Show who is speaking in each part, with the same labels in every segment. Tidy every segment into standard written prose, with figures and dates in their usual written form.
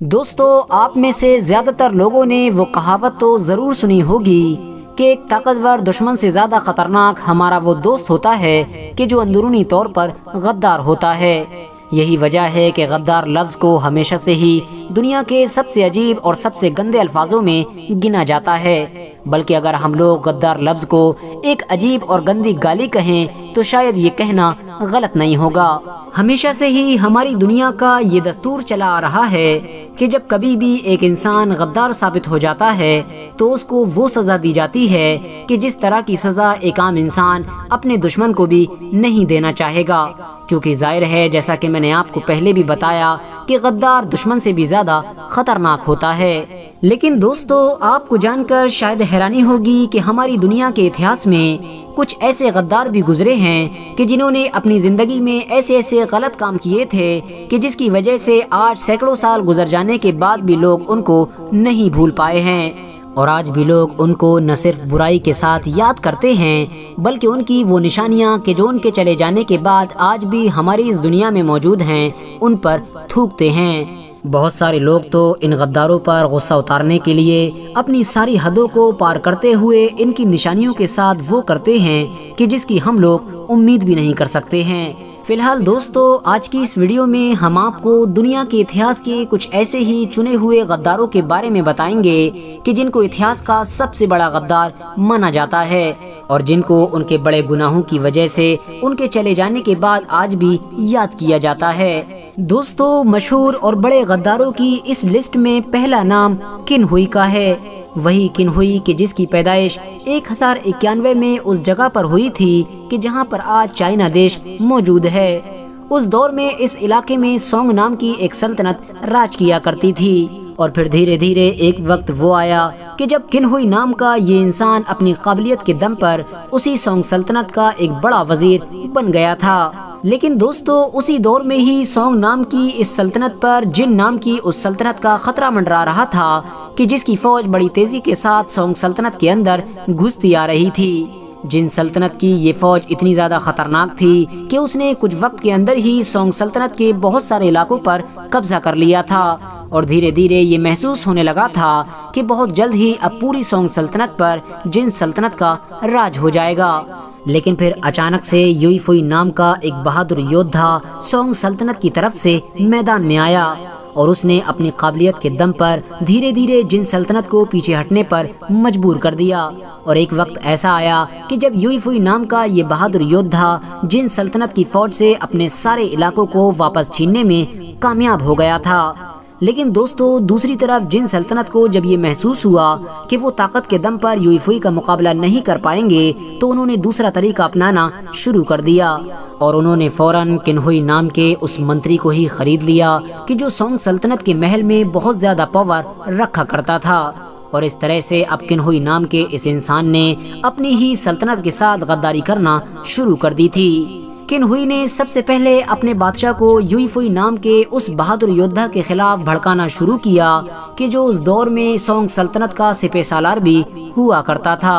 Speaker 1: دوستو، آپ میں سے زیادہ تر لوگوں نے وہ کہاوت تو ضرور سنی ہوگی کہ ایک طاقتور دشمن سے زیادہ خطرناک ہمارا وہ دوست ہوتا ہے کہ جو اندرونی طور پر غدار ہوتا ہے۔ یہی وجہ ہے کہ غدار لفظ کو ہمیشہ سے ہی دنیا کے سب سے عجیب اور سب سے گندے الفاظوں میں گنا جاتا ہے، بلکہ اگر ہم لوگ غدار لفظ کو ایک عجیب اور گندی گالی کہیں تو شاید یہ کہنا غلط نہیں ہوگا۔ ہمیشہ سے ہی ہماری دنیا کا یہ دستور چلا آ رہا ہے کہ جب کبھی بھی ایک انسان غدار ثابت ہو جاتا ہے تو اس کو وہ سزا دی جاتی ہے کہ جس طرح کی سزا ایک عام انسان اپنے دشمن کو بھی نہیں دینا چاہے گا، کیونکہ ظاہر ہے جیسا کہ میں نے آپ کو پہلے بھی بتایا کہ غدار دشمن سے بھی زیادہ خطرناک ہوتا ہے۔ لیکن دوستو، آپ کو جان کر شاید حیرانی ہوگی کہ ہماری دنیا کے اتہاس میں کچھ ایسے غدار بھی گزرے ہیں کہ جنہوں نے اپنی زندگی میں ایسے غلط کام کیے تھے کہ جس کی وجہ سے آج سینکڑوں سال گزر جانے کے بعد بھی لوگ ان کو نہیں بھول پائے ہیں، اور آج بھی لوگ ان کو نہ صرف برائی کے ساتھ یاد کرتے ہیں بلکہ ان کی وہ نشانیاں کہ جو ان کے چلے جانے کے بعد آج بھی ہماری اس دنیا میں موجود ہیں ان پر تھوکتے ہیں۔ بہت سارے لوگ تو ان غداروں پر غصہ اتارنے کے لیے اپنی ساری حدوں کو پار کرتے ہوئے ان کی نشانیوں کے ساتھ وہ کرتے ہیں کہ جس کی ہم لوگ امید بھی نہیں کر سکتے ہیں۔ فی الحال دوستو، آج کی اس ویڈیو میں ہم آپ کو دنیا کے اتہاس کے کچھ ایسے ہی چنے ہوئے غداروں کے بارے میں بتائیں گے کہ جن کو اتہاس کا سب سے بڑا غدار مانا جاتا ہے، اور جن کو ان کے بڑے گناہوں کی وجہ سے ان کے چلے جانے کے بعد آج بھی یاد کیا جاتا ہے۔ دوستو، مشہور اور بڑے غداروں کی اس لسٹ میں پہلا نام کن ہوئی کا ہے، وہی کن ہوئی کہ جس کی پیدائش 1091 میں اس جگہ پر ہوئی تھی کہ جہاں پر آج چائنا دیش موجود ہے۔ اس دور میں اس علاقے میں سونگ نام کی ایک سلطنت راج کیا کرتی تھی، اور پھر دھیرے دھیرے ایک وقت وہ آیا کہ جب کن ہوئی نام کا یہ انسان اپنی قابلیت کے دم پر اسی سونگ سلطنت کا ایک بڑا وزیر بن گیا تھا۔ لیکن دوستو، اسی دور میں ہی سونگ نام کی اس سلطنت پر جن نام کی اس سلطنت کا خطرہ منڈرا رہا تھا کہ جس کی فوج بڑی تیزی کے ساتھ سونگ سلطنت کے اندر گھستی آ رہی تھی۔ جن سلطنت کی یہ فوج اتنی زیادہ خطرناک تھی کہ اس نے کچھ وقت کے اندر ہی سونگ سلطنت کے بہت سارے علاقوں پر قبضہ کر لیا تھا، اور دھیرے دھیرے یہ محسوس ہونے لگا تھا کہ بہت جلد ہی اب پوری سونگ سلطنت پر جن سلطنت کا راج ہو جائے گا۔ لیکن پھر اچانک سے یوئی فوئی نام کا ایک بہادر یودھا سونگ سلطنت کی طرف سے میدان میں آیا، اور اس نے اپنی قابلیت کے دم پر دھیرے دھیرے جن سلطنت کو پیچھے ہٹنے پر مجبور کر دیا، اور ایک وقت ایسا آیا کہ جب یوئی فوئی نام کا یہ بہادر یودھا جن سلطنت کی فوج سے اپنے سارے علاقوں کو واپس چھیننے میں کامیاب ہو گیا تھا۔ لیکن دوستو، دوسری طرف جن سلطنت کو جب یہ محسوس ہوا کہ وہ طاقت کے دم پر یوئی فوئی کا مقابلہ نہیں کر پائیں گے تو انہوں نے دوسرا طریقہ اپنانا شروع کر دیا، اور انہوں نے فوراً کن ہوئی نام کے اس منتری کو ہی خرید لیا کہ جو سونگ سلطنت کے محل میں بہت زیادہ پاور رکھا کرتا تھا، اور اس طرح سے اب کن ہوئی نام کے اس انسان نے اپنی ہی سلطنت کے ساتھ غداری کرنا شروع کر دی تھی۔ کن ہوئی نے سب سے پہلے اپنے بادشاہ کو یوئی فوئی نام کے اس بہادر یودھا کے خلاف بھڑکانا شروع کیا کہ جو اس دور میں سونگ سلطنت کا سپہ سالار بھی ہوا کرتا تھا،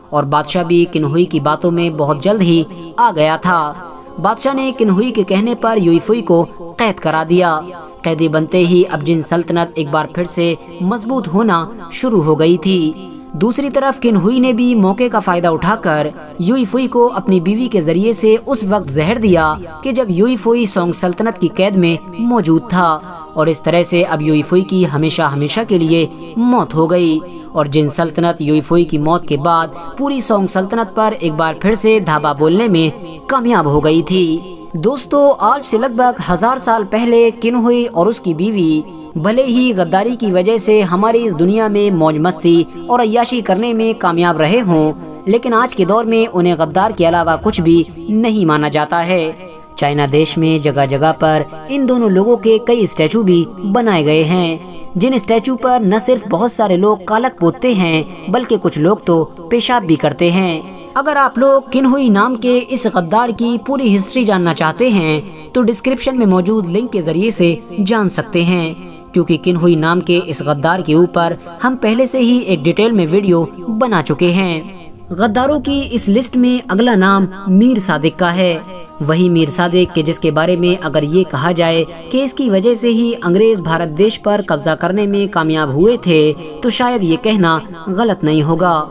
Speaker 1: اور بادشاہ بھی کن ہوئی کی باتوں میں بہت جلد ہی آ گیا تھا۔ بادشاہ نے کن ہوئی کے کہنے پر یوئی فوئی کو قید کرا دیا۔ قیدی بنتے ہی اب جن سلطنت ایک بار پھر سے مضبوط ہونا شروع ہو گئی تھی۔ دوسری طرف کن ہوئی نے بھی موقع کا فائدہ اٹھا کر یوئی فوئی کو اپنی بیوی کے ذریعے سے اس وقت زہر دیا کہ جب یوئی فوئی سونگ سلطنت کی قید میں موجود تھا، اور اس طرح سے اب یوئی فوئی کی ہمیشہ ہمیشہ کے لیے موت ہو گئی، اور جن سلطنت یوئی فوئی کی موت کے بعد پوری سونگ سلطنت پر ایک بار پھر سے دھاوا بولنے میں کامیاب ہو گئی تھی۔ دوستو، آج سے لگ بھگ 1000 سال پہلے کن ہوئی اور اس کی بیوی بھلے ہی غداری کی وجہ سے ہماری اس دنیا میں موج مستی اور عیاشی کرنے میں کامیاب رہے ہوں، لیکن آج کے دور میں انہیں غدار کے علاوہ کچھ بھی نہیں مانا جاتا ہے۔ چائنا دیش میں جگہ جگہ پر ان دونوں لوگوں کے کئی اسٹیچو بھی بنائے گئے ہیں، جن اسٹیچو پر نہ صرف بہت سارے لوگ کالک پوتتے ہیں بلکہ کچھ لوگ تو پیشاب بھی کرتے ہیں۔ اگر آپ لوگ کن ہوئی نام کے اس غدار کی پوری ہسٹری جاننا چاہتے ہیں تو ڈسکرپشن میں موجود لنک کے ذریعے سے جان سکتے ہیں، کیونکہ کن ہوئی نام کے اس غدار کے اوپر ہم پہلے سے ہی ایک ڈیٹیل میں ویڈیو بنا چکے ہیں۔ غداروں کی اس لسٹ میں اگلا نام میر صادق کا ہے، وہی میر صادق کہ جس کے بارے میں اگر یہ کہا جائے کہ اس کی وجہ سے ہی انگریز بھارت دیش پر قبضہ کرنے میں کامیاب ہوئے تھے تو شاید یہ کہنا غلط نہیں ہوگا،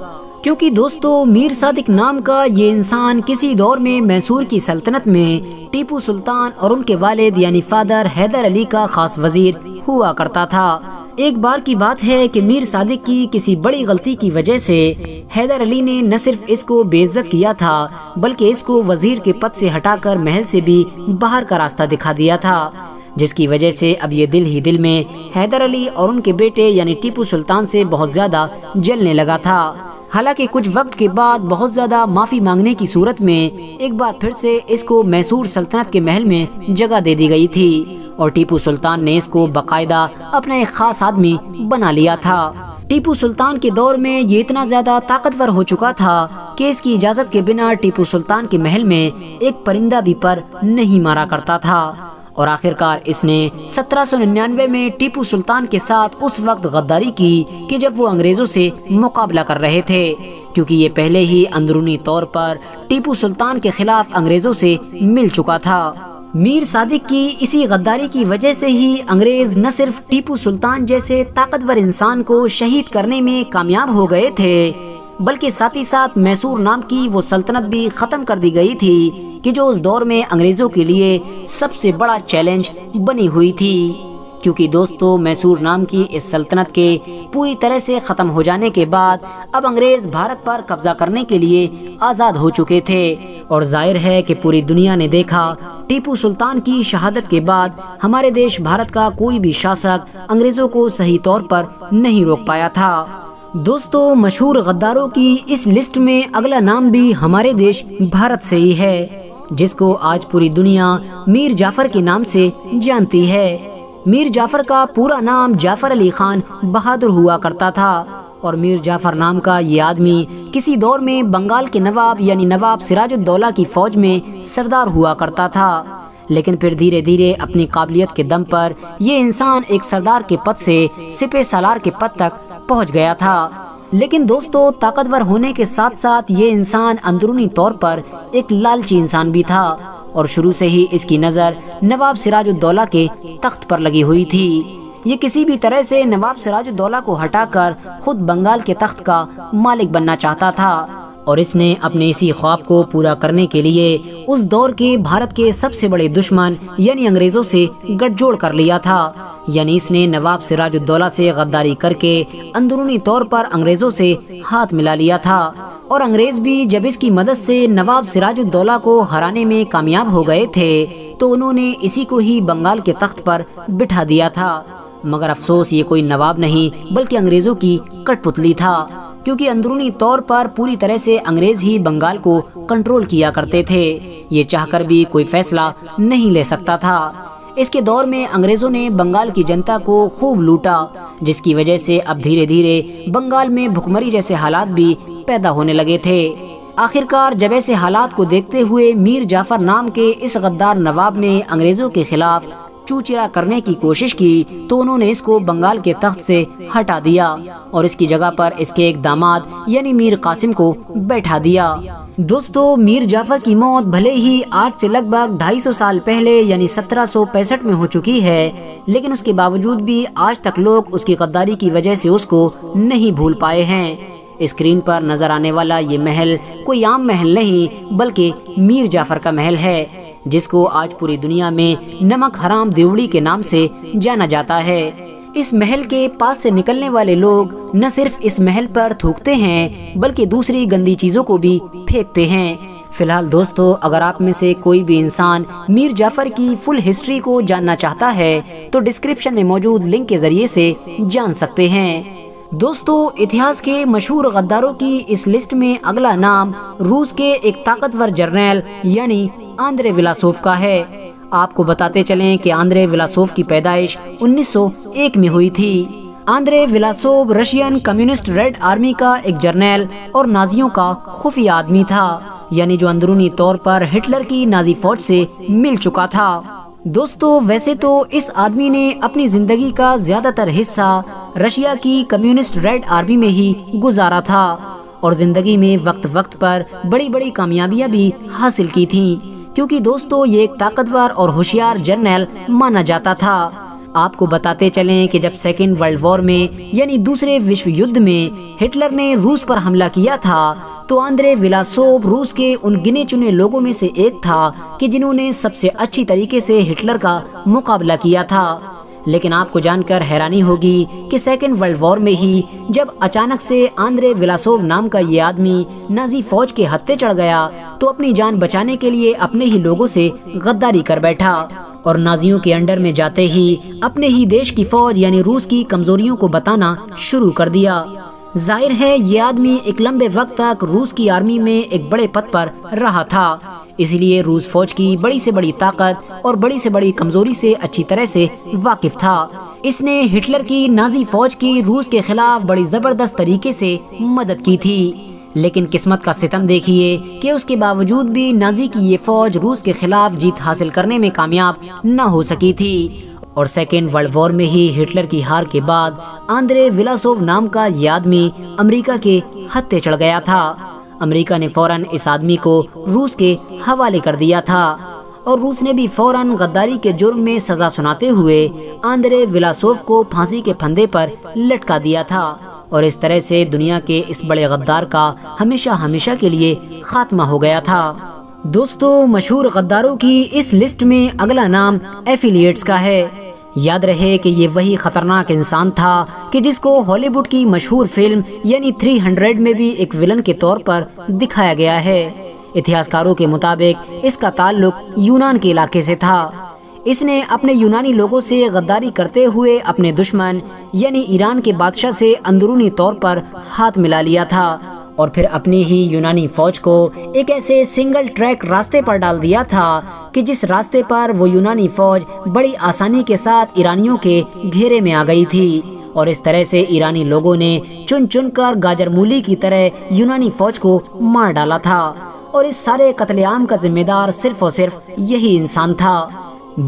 Speaker 1: کیونکہ دوستو میر صادق نام کا یہ انسان کسی دور میں میسور کی سلطنت میں ٹیپو سلطان اور ان کے والد یعنی فادر حیدر علی کا خاص وزیر ہوا کرتا تھا۔ ایک بار کی بات ہے کہ میر صادق کی کسی بڑی غلطی کی وجہ سے حیدر علی نے نہ صرف اس کو بے عزت کیا تھا بلکہ اس کو وزیر کے پد سے ہٹا کر محل سے بھی باہر کا راستہ دکھا دیا تھا، جس کی وجہ سے اب یہ دل ہی دل میں حیدر علی اور ان کے بیٹے یعنی ٹیپو سلطان سے بہت زیادہ جلنے لگا تھا۔ حالانکہ کچھ وقت کے بعد بہت زیادہ معافی مانگنے کی صورت میں ایک بار پھر سے اس کو میسور سلطنت کے محل میں جگہ دے دی گئی تھی اور ٹیپو سلطان نے اس کو باقاعدہ اپنا ایک خاص آدمی بنا لیا تھا۔ ٹیپو سلطان کے دور میں یہ اتنا زیادہ طاقتور ہو چکا تھا کہ اس کی اجازت کے بنا ٹیپو سلطان کے محل میں ایک پرندہ بھی پر نہیں مارا کرتا تھا، اور آخرکار اس نے 1799 میں ٹیپو سلطان کے ساتھ اس وقت غداری کی کہ جب وہ انگریزوں سے مقابلہ کر رہے تھے، کیونکہ یہ پہلے ہی اندرونی طور پر ٹیپو سلطان کے خلاف انگریزوں سے مل چکا تھا۔ میر صادق کی اسی غداری کی وجہ سے ہی انگریز نہ صرف ٹیپو سلطان جیسے طاقتور انسان کو شہید کرنے میں کامیاب ہو گئے تھے بلکہ ساتھ ہی ساتھ میسور نام کی وہ سلطنت بھی ختم کر دی گئی تھی کہ جو اس دور میں انگریزوں کے لیے سب سے بڑا چیلنج بنی ہوئی تھی، کیونکہ دوستو میسور نام کی اس سلطنت کے پوری طرح سے ختم ہو جانے کے بعد اب انگریز بھارت پر قبضہ کرنے کے لیے آزاد ہو چکے تھے، اور ظاہر ہے کہ پوری دنیا نے دیکھا ٹیپو سلطان کی شہادت کے بعد ہمارے دیش بھارت کا کوئی بھی شاسک انگریزوں کو صحیح طور پر نہیں روک پایا تھا۔ دوستو مشہور غداروں کی اس لسٹ میں اگلا نام بھی ہمارے دیش بھارت سے ہی ہے، جس کو آج پوری دنیا میر جعفر کے نام سے جانتی ہے۔ میر جعفر کا پورا نام جعفر علی خان بہادر ہوا کرتا تھا، اور میر جعفر نام کا یہ آدمی کسی دور میں بنگال کے نواب یعنی نواب سراج الدولہ کی فوج میں سردار ہوا کرتا تھا، لیکن پھر دھیرے دھیرے اپنی قابلیت کے دم پر یہ انسان ایک سردار کے پد سے سپہ سالار کے پد تک پہنچ گیا تھا۔ لیکن دوستو طاقتور ہونے کے ساتھ ساتھ یہ انسان اندرونی طور پر ایک لالچی انسان بھی تھا، اور شروع سے ہی اس کی نظر نواب سراج الدولہ کے تخت پر لگی ہوئی تھی۔ یہ کسی بھی طرح سے نواب سراج الدولہ کو ہٹا کر خود بنگال کے تخت کا مالک بننا چاہتا تھا، اور اس نے اپنے اسی خواب کو پورا کرنے کے لیے اس دور کے بھارت کے سب سے بڑے دشمن یعنی انگریزوں سے گٹھ جوڑ کر لیا تھا، یعنی اس نے نواب سراج الدولہ سے غداری کر کے اندرونی طور پر انگریزوں سے ہاتھ ملا لیا تھا، اور انگریز بھی جب اس کی مدد سے نواب سراج الدولہ کو ہرانے میں کامیاب ہو گئے تھے تو انہوں نے اسی کو ہی بنگال کے تخت پر بٹھا دیا تھا، مگر افسوس یہ کوئی نواب نہیں بلکہ انگریزوں کی کٹ پتلی تھا، کیونکہ اندرونی طور پر پوری طرح سے انگریز ہی بنگال کو کنٹرول کیا کرتے تھے، یہ چاہ کر بھی کوئی فیصلہ نہیں لے سکتا تھا۔ اس کے دور میں انگریزوں نے بنگال کی جنتا کو خوب لوٹا، جس کی وجہ سے اب دھیرے دھیرے بنگال میں بھکمری جیسے حالات بھی پیدا ہونے لگے تھے۔ آخرکار جب ایسے حالات کو دیکھتے ہوئے میر جعفر نام کے اس غدار نواب نے انگریزوں کے خلاف چوچرا کرنے کی کوشش کی تو انہوں نے اس کو بنگال کے تخت سے ہٹا دیا اور اس کی جگہ پر اس کے ایک داماد یعنی میر قاسم کو بیٹھا دیا۔ دوستو میر جعفر کی موت بھلے ہی آج سے لگ بھگ 250 سال پہلے یعنی 1765 میں ہو چکی ہے، لیکن اس کے باوجود بھی آج تک لوگ اس کی غداری کی وجہ سے اس کو نہیں بھول پائے ہیں۔ اسکرین پر نظر آنے والا یہ محل کوئی عام محل نہیں بلکہ میر جعفر کا محل ہے، جس کو آج پوری دنیا میں نمک حرام دیوڑی کے نام سے جانا جاتا ہے۔ اس محل کے پاس سے نکلنے والے لوگ نہ صرف اس محل پر تھوکتے ہیں بلکہ دوسری گندی چیزوں کو بھی پھینکتے ہیں۔ فی الحال دوستو اگر آپ میں سے کوئی بھی انسان میر جعفر کی فل ہسٹری کو جاننا چاہتا ہے تو ڈسکرپشن میں موجود لنک کے ذریعے سے جان سکتے ہیں۔ دوستو اتہاس کے مشہور غداروں کی اس لسٹ میں اگلا نام روس کے ایک طاقتور جرنیل یعنی آندرے ولاسوف کا ہے۔ آپ کو بتاتے چلیں کہ آندرے ولاسوف کی پیدائش 1901 میں ہوئی تھی۔ Andrey Vlasov Russian communist Red Army کا ایک جرنیل اور نازیوں کا خفیہ آدمی تھا، یعنی جو اندرونی طور پر ہٹلر کی نازی فوج سے مل چکا تھا۔ دوستو ویسے تو اس آدمی نے اپنی زندگی کا زیادہ تر حصہ رشیا کی کمیونسٹ ریڈ آرمی میں ہی گزارا تھا، اور زندگی میں وقت وقت پر بڑی بڑی کامیابیاں بھی حاصل کی تھیں، کیونکہ دوستو یہ ایک طاقتور اور ہوشیار جرنیل مانا جاتا تھا۔ آپ کو بتاتے چلیں کہ جب سیکنڈ ورلڈ وار میں یعنی دوسرے وشو یدھ میں ہٹلر نے روس پر حملہ کیا تھا تو آندرے ولاسوف روس کے ان گنے چنے لوگوں میں سے ایک تھا کہ جنہوں نے سب سے اچھی طریقے سے ہٹلر کا مقابلہ کیا تھا۔ لیکن آپ کو جان کر حیرانی ہوگی کہ سیکنڈ ورلڈ وار میں ہی جب اچانک سے آندرے ولاسوف نام کا یہ آدمی نازی فوج کے ہتھے چڑھ گیا تو اپنی جان بچانے کے لیے اپنے ہی لوگوں سے غداری کر بیٹھا اور نازیوں کے انڈر میں جاتے ہی اپنے ہی دیش کی فوج یعنی روس کی کمزوریوں کو بتانا شروع کر دیا۔ ظاہر ہے یہ آدمی ایک لمبے وقت تک روس کی آرمی میں ایک بڑے پد پر رہا تھا، اس لیے روس فوج کی بڑی سے بڑی طاقت اور بڑی سے بڑی کمزوری سے اچھی طرح سے واقف تھا۔ اس نے ہٹلر کی نازی فوج کی روس کے خلاف بڑی زبردست طریقے سے مدد کی تھی، لیکن قسمت کا ستم دیکھیے کہ اس کے باوجود بھی نازی کی یہ فوج روس کے خلاف جیت حاصل کرنے میں کامیاب نہ ہو سکی تھی، اور سیکنڈ ورلڈ وار میں ہی ہٹلر کی ہار کے بعد آندرے ولاسوف نام کا یہ آدمی امریکہ کے ہتھے چڑھ گیا تھا۔ امریکہ نے فوراً اس آدمی کو روس کے حوالے کر دیا تھا اور روس نے بھی فوراً غداری کے جرم میں سزا سناتے ہوئے آندرے ولاسوف کو پھانسی کے پھندے پر لٹکا دیا تھا، اور اس طرح سے دنیا کے اس بڑے غدار کا ہمیشہ ہمیشہ کے لیے خاتمہ ہو گیا تھا۔ دوستو مشہور غداروں کی اس لسٹ میں اگلا نام ایفیلیٹس کا ہے۔ یاد رہے کہ یہ وہی خطرناک انسان تھا کہ جس کو ہالی ووڈ کی مشہور فلم یعنی 300 میں بھی ایک ولن کے طور پر دکھایا گیا ہے۔ اتہاسکاروں کے مطابق اس کا تعلق یونان کے علاقے سے تھا۔ اس نے اپنے یونانی لوگوں سے غداری کرتے ہوئے اپنے دشمن یعنی ایران کے بادشاہ سے اندرونی طور پر ہاتھ ملا لیا تھا اور پھر اپنی ہی یونانی فوج کو ایک ایسے سنگل ٹریک راستے پر ڈال دیا تھا کہ جس راستے پر وہ یونانی فوج بڑی آسانی کے ساتھ ایرانیوں کے گھیرے میں آ گئی تھی، اور اس طرح سے ایرانی لوگوں نے چن چن کر گاجر مولی کی طرح یونانی فوج کو مار ڈالا تھا، اور اس سارے قتل عام کا ذمہ دار صرف اور صرف یہی انسان تھا۔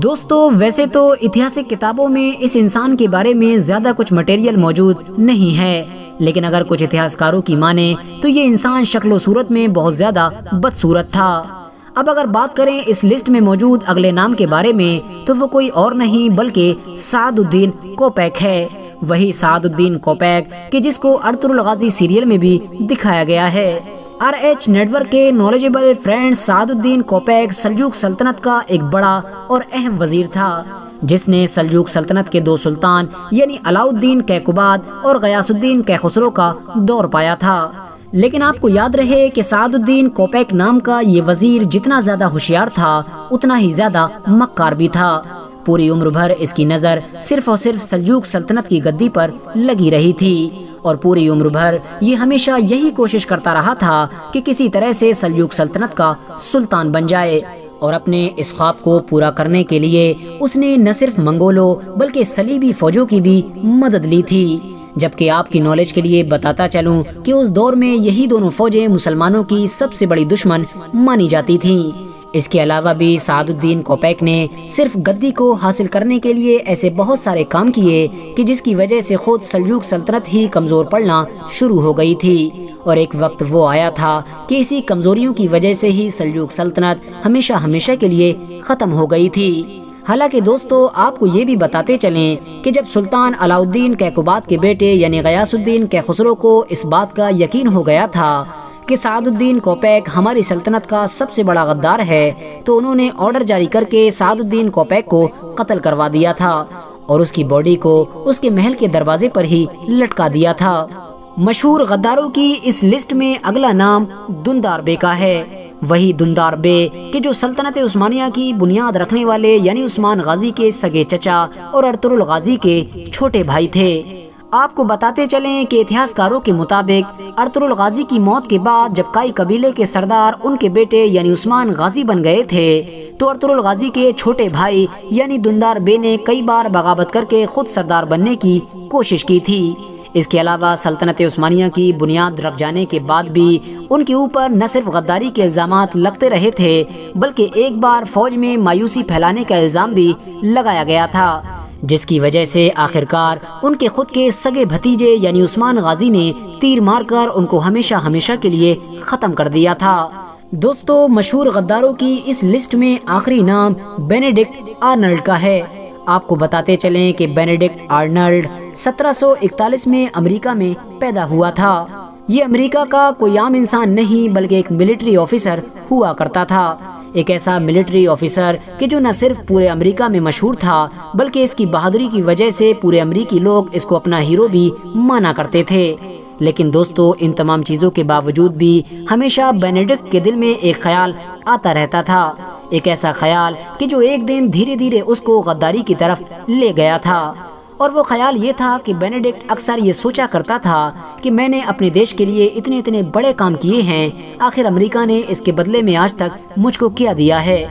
Speaker 1: دوستو ویسے تو اتہاسک کتابوں میں اس انسان کے بارے میں زیادہ کچھ مٹیریل موجود نہیں ہے، لیکن اگر کچھ اتہاسکاروں کی مانیں تو یہ انسان شکل و صورت میں بہت زیادہ بدصورت تھا۔ اب اگر بات کریں اس لسٹ میں موجود اگلے نام کے بارے میں تو وہ کوئی اور نہیں بلکہ سعد الدین کوپیک ہے، وہی سعد الدین کوپیک کہ جس کو ارطغرل غازی سیریل میں بھی دکھایا گیا ہے۔ RH نیٹ ورک کے نالجبل فرینڈ سعد الدین کوپیک سلجوق سلطنت کا ایک بڑا اور اہم وزیر تھا، جس نے سلجوق سلطنت کے 2 سلطان یعنی علاؤالدین کیقوباد اور غیاث الدین کیخسرو کا دور پایا تھا۔ لیکن آپ کو یاد رہے کہ سعد الدین کوپیک نام کا یہ وزیر جتنا زیادہ ہوشیار تھا اتنا ہی زیادہ مکار بھی تھا۔ پوری عمر بھر اس کی نظر صرف اور صرف سلجوق سلطنت کی گدی پر لگی رہی تھی، اور پوری عمر بھر یہ ہمیشہ یہی کوشش کرتا رہا تھا کہ کسی طرح سے سلجوق سلطنت کا سلطان بن جائے، اور اپنے اس خواب کو پورا کرنے کے لیے اس نے نہ صرف منگولوں بلکہ صلیبی فوجوں کی بھی مدد لی تھی۔ جبکہ آپ کی نالج کے لیے بتاتا چلوں کہ اس دور میں یہی دونوں فوجیں مسلمانوں کی سب سے بڑی دشمن مانی جاتی تھیں۔ اس کے علاوہ بھی سعد الدین کوپیک نے صرف گدی کو حاصل کرنے کے لیے ایسے بہت سارے کام کیے کہ جس کی وجہ سے خود سلجوق سلطنت ہی کمزور پڑنا شروع ہو گئی تھی، اور ایک وقت وہ آیا تھا کہ اسی کمزوریوں کی وجہ سے ہی سلجوق سلطنت ہمیشہ ہمیشہ کے لیے ختم ہو گئی تھی۔ حالانکہ دوستو آپ کو یہ بھی بتاتے چلیں کہ جب سلطان علاؤالدین کیقوباد کے بیٹے یعنی غیاث الدین کیخسرو کو اس بات کا یقین ہو گیا تھا کہ سعد الدین کوپیک ہماری سلطنت کا سب سے بڑا غدار ہے، تو انہوں نے آرڈر جاری کر کے سعد الدین کوپیک کو قتل کروا دیا تھا اور اس کی باڈی کو اس کے محل کے دروازے پر ہی لٹکا دیا تھا۔ مشہور غداروں کی اس لسٹ میں اگلا نام دندار بے کا ہے، وہی دندار بے کہ جو سلطنت عثمانیہ کی بنیاد رکھنے والے یعنی عثمان غازی کے سگے چچا اور ارطغرل غازی کے چھوٹے بھائی تھے۔ آپ کو بتاتے چلیں کہ اتہاسکاروں کے مطابق ارطغرل غازی کی موت کے بعد جب کائی قبیلے کے سردار ان کے بیٹے یعنی عثمان غازی بن گئے تھے تو ارطغرل غازی کے چھوٹے بھائی یعنی دندار بے نے کئی بار بغاوت کر کے خود سردار بننے کی کوشش کی تھی۔ اس کے علاوہ سلطنت عثمانیہ کی بنیاد رکھ جانے کے بعد بھی ان کے اوپر نہ صرف غداری کے الزامات لگتے رہے تھے بلکہ ایک بار فوج میں مایوسی پھیلانے کا الزام بھی لگایا گیا تھا۔ جس کی وجہ سے آخرکار ان کے خود کے سگے بھتیجے یعنی عثمان غازی نے تیر مار کر ان کو ہمیشہ ہمیشہ کے لیے ختم کر دیا تھا۔ دوستو، مشہور غداروں کی اس لسٹ میں آخری نام بینیڈکٹ آرنلڈ کا ہے۔ آپ کو بتاتے چلیں کہ بینیڈکٹ آرنلڈ 1741 میں امریکہ میں پیدا ہوا تھا۔ یہ امریکہ کا کوئی عام انسان نہیں بلکہ ایک ملٹری آفیسر ہوا کرتا تھا، ایک ایسا ملٹری آفیسر کہ جو نہ صرف پورے امریکہ میں مشہور تھا بلکہ اس کی بہادری کی وجہ سے پورے امریکی لوگ اس کو اپنا ہیرو بھی مانا کرتے تھے۔ لیکن دوستو، ان تمام چیزوں کے باوجود بھی ہمیشہ بینیڈکٹ کے دل میں ایک خیال آتا رہتا تھا، ایک ایسا خیال کہ جو ایک دن دھیرے دھیرے اس کو غداری کی طرف لے گیا تھا۔ اور وہ خیال یہ تھا کہ بینیڈکٹ اکثر یہ سوچا کرتا تھا کہ میں نے اپنے دیش کے لیے اتنے بڑے کام کیے ہیں، آخر امریکہ نے اس کے بدلے میں آج تک مجھ کو کیا دیا ہے۔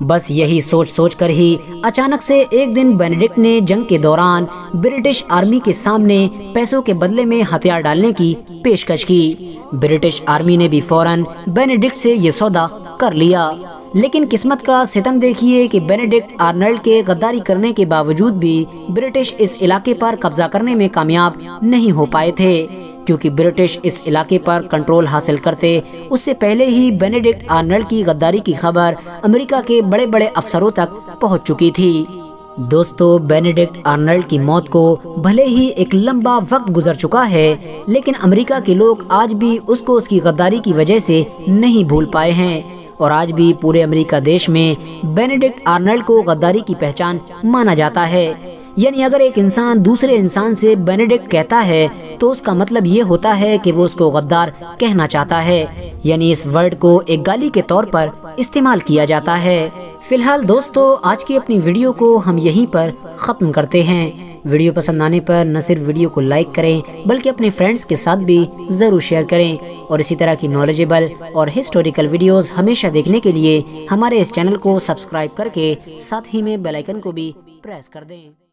Speaker 1: بس یہی سوچ کر ہی اچانک سے ایک دن بینیڈکٹ نے جنگ کے دوران برٹش آرمی کے سامنے پیسوں کے بدلے میں ہتھیار ڈالنے کی پیشکش کی۔ برٹش آرمی نے بھی فوراً بینیڈکٹ سے یہ سودا کر لیا، لیکن قسمت کا ستم دیکھیے کہ بینیڈکٹ آرنلڈ کے غداری کرنے کے باوجود بھی برٹش اس علاقے پر قبضہ کرنے میں کامیاب نہیں ہو پائے تھے، کیونکہ برٹش اس علاقے پر کنٹرول حاصل کرتے اس سے پہلے ہی بینیڈکٹ آرنلڈ کی غداری کی خبر امریکہ کے بڑے بڑے افسروں تک پہنچ چکی تھی۔ دوستو، بینیڈکٹ آرنلڈ کی موت کو بھلے ہی ایک لمبا وقت گزر چکا ہے، لیکن امریکہ کے لوگ آج بھی اس کو اس کی غداری کی وجہ سے نہیں بھول پائے ہیں، اور آج بھی پورے امریکہ دیش میں بینیڈکٹ آرنلڈ کو غداری کی پہچان مانا جاتا ہے۔ یعنی اگر ایک انسان دوسرے انسان سے بینیڈکٹ کہتا ہے تو اس کا مطلب یہ ہوتا ہے کہ وہ اس کو غدار کہنا چاہتا ہے، یعنی اس ورڈ کو ایک گالی کے طور پر استعمال کیا جاتا ہے۔ فی الحال دوستو، آج کی اپنی ویڈیو کو ہم یہیں پر ختم کرتے ہیں۔ ویڈیو پسند آنے پر نہ صرف ویڈیو کو لائک کریں بلکہ اپنے فرینڈز کے ساتھ بھی ضرور شیئر کریں، اور اسی طرح کی نالجیبل اور ہسٹوریکل ویڈیوز ہمیشہ دیکھنے کے لیے ہمارے اس چینل کو سبسکرائب کر کے ساتھ ہی میں بیل آئیکن کو بھی پریس کر دیں۔